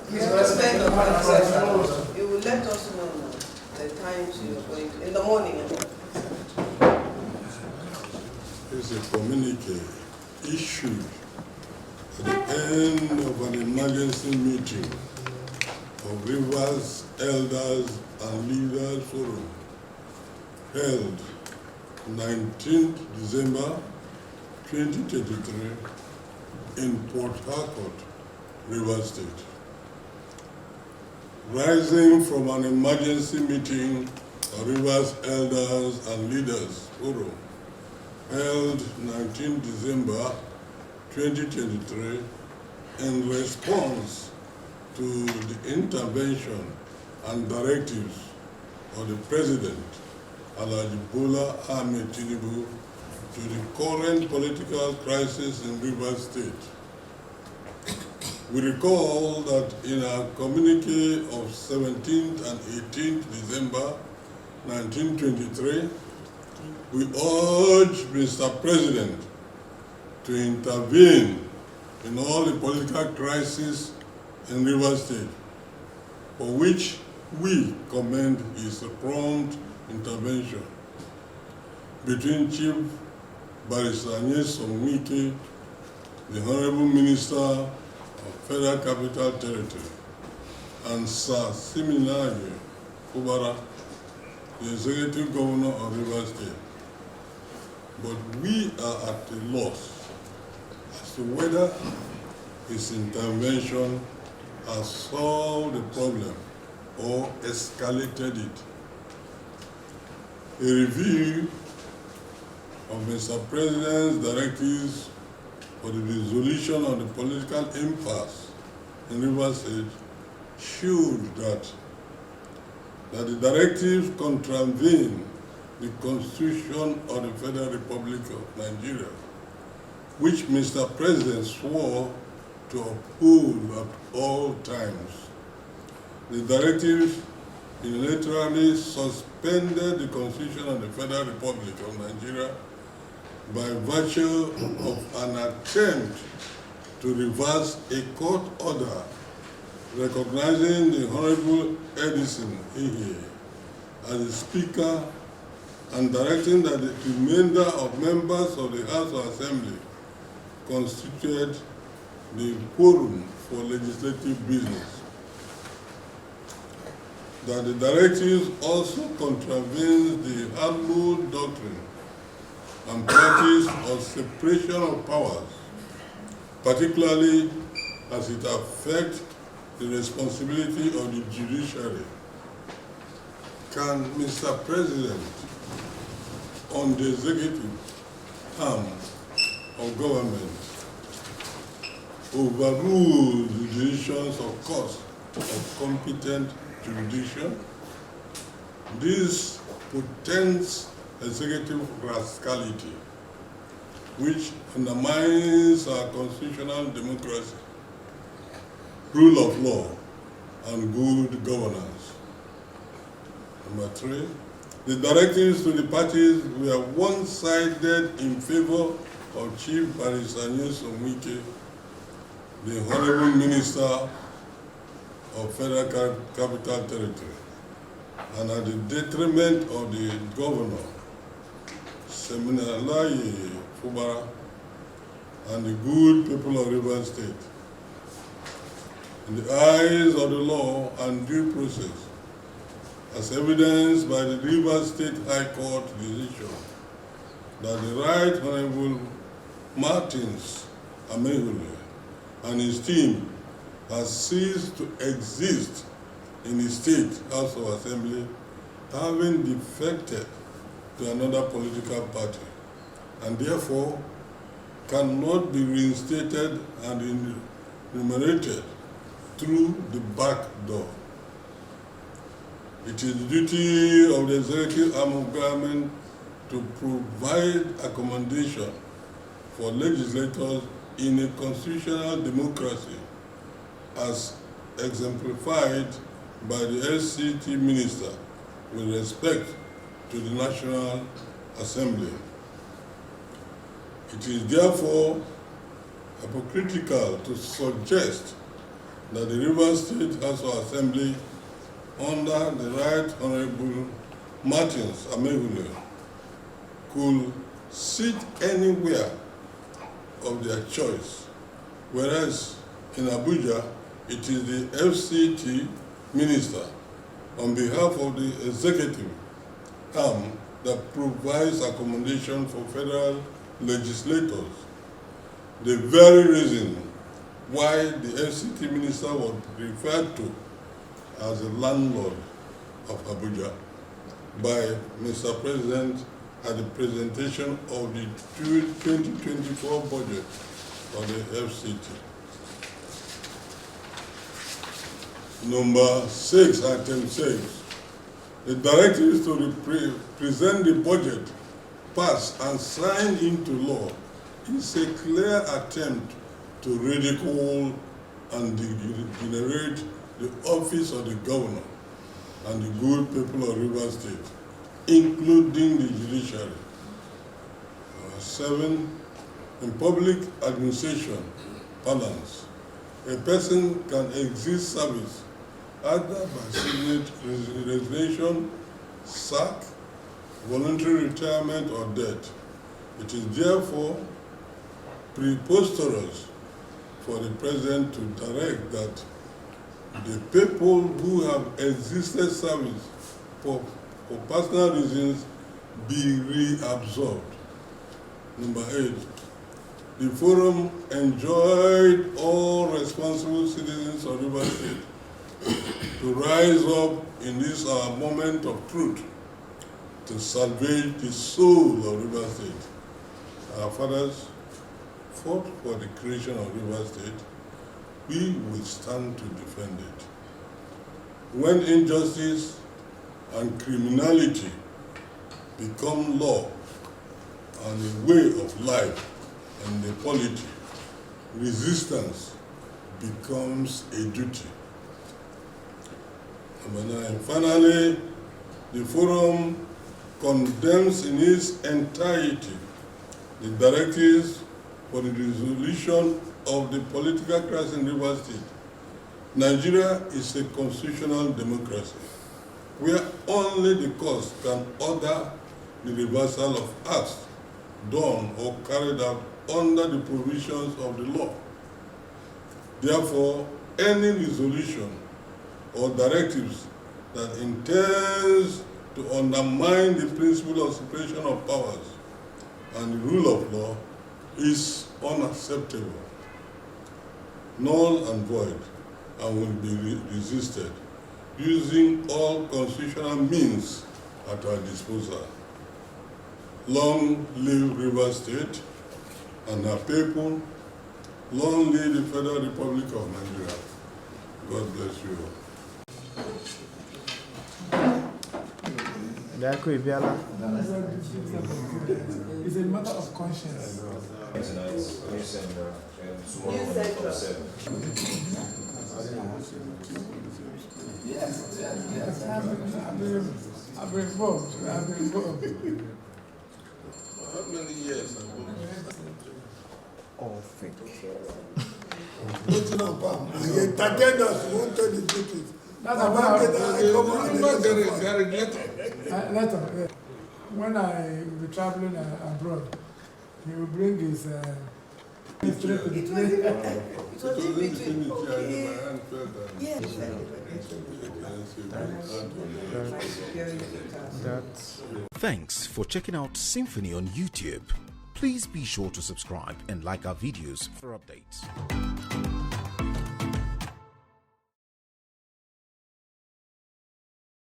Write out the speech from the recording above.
You respect the process. You will let us know the times you are going to, in the morning. It's a communique issued at the end of an emergency meeting of Rivers Elders and Leaders Forum held 19th December 2023 in Port Harcourt, Rivers State. Rising from an emergency meeting of Rivers Elders and Leaders Forum held 19 December 2023 in response to the intervention and directives of the President, Alhaji Bola Ahmed Tinubu, to the current political crisis in Rivers State. We recall that in our communique of 17th and 18th December 1923, we urged Mr. President to intervene in all the political crises in Rivers State, for which we commend his prompt intervention between Chief Barrister Wike, the Honorable Minister of Federal Capital Territory, and Sir Fubara, the Executive Governor of Rivers State. But we are at a loss as to whether his intervention has solved the problem or escalated it. A review of Mr. President's directives for the resolution of the political impasse in Rivers State showed that the directives contravene the Constitution of the Federal Republic of Nigeria, which Mr. President swore to uphold at all times. The directives unilaterally suspended the Constitution of the Federal Republic of Nigeria by virtue of an attempt to reverse a court order recognizing the Honorable Edison Ihe as the Speaker and directing that the remainder of members of the House of Assembly constituted the quorum for legislative business. That the directives also contravenes the hallowed doctrine and practice of separation of powers, particularly as it affects the responsibility of the judiciary. Can Mr. President, on the executive arm of government, overrule the decisions of courts of competent jurisdiction? This portends executive rascality, which undermines our constitutional democracy, rule of law, and good governance. Number 3, the directives to the parties were one-sided in favor of Chief Barrister Wike, the Honorable Minister of Federal Capital Territory, and at the detriment of the Governor, Seminalaye Fubara, and the good people of Rivers State. In the eyes of the law and due process, as evidenced by the Rivers State High Court decision, that the Right Honorable Martins Amehule and his team has ceased to exist in the State House of Assembly, having defected to another political party, and therefore cannot be reinstated and remunerated through the back door. It is the duty of the executive arm of government to provide accommodation for legislators in a constitutional democracy as exemplified by the SCT minister with respect to the National Assembly. It is therefore hypocritical to suggest that the Rivers State House of Assembly, under the Right Honorable Martins Amehule, could sit anywhere of their choice, whereas in Abuja, it is the FCT minister on behalf of the executive arm that provides accommodation for federal legislators. The very reason why the FCT minister was referred to as the landlord of Abuja by Mr. President at the presentation of the 2024 budget of the FCT. Number 6, item 6. The directive is to present the budget passed and signed into law is a clear attempt to ridicule and degenerate the office of the governor and the good people of Rivers State, including the judiciary. 7, in public administration balance, a person can exit service either by resignation, sack, voluntary retirement, or death. It is therefore preposterous for the president to direct that the people who have existed service for personal reasons be reabsorbed. Number 8, the forum enjoined all responsible citizens of Rivers State to rise up in this moment of truth to salvage the soul of Rivers State. Our fathers fought for the creation of Rivers State. We will stand to defend it. When injustice and criminality become law and a way of life and a polity, resistance becomes a duty. Number 9, finally, the forum condemns in its entirety the directives for the resolution of the political crisis in Rivers State. Nigeria is a constitutional democracy where only the court can order the reversal of acts done or carried out under the provisions of the law. Therefore, any resolution or directives that intends to undermine the principle of separation of powers and the rule of law is unacceptable, null and void, and will be resisted using all constitutional means at our disposal. Long live Rivers State and her people. Long live the Federal Republic of Nigeria. God bless you all. It's a matter of conscience. Yes. I've been involved. How many years have you been? All fake. He entertained us, he wanted the duties. That's about letter. When I will be traveling abroad, he will bring his It was in between. Yes. Thanks for checking out SYMFONI on YouTube. Please be sure to subscribe and like our videos for updates.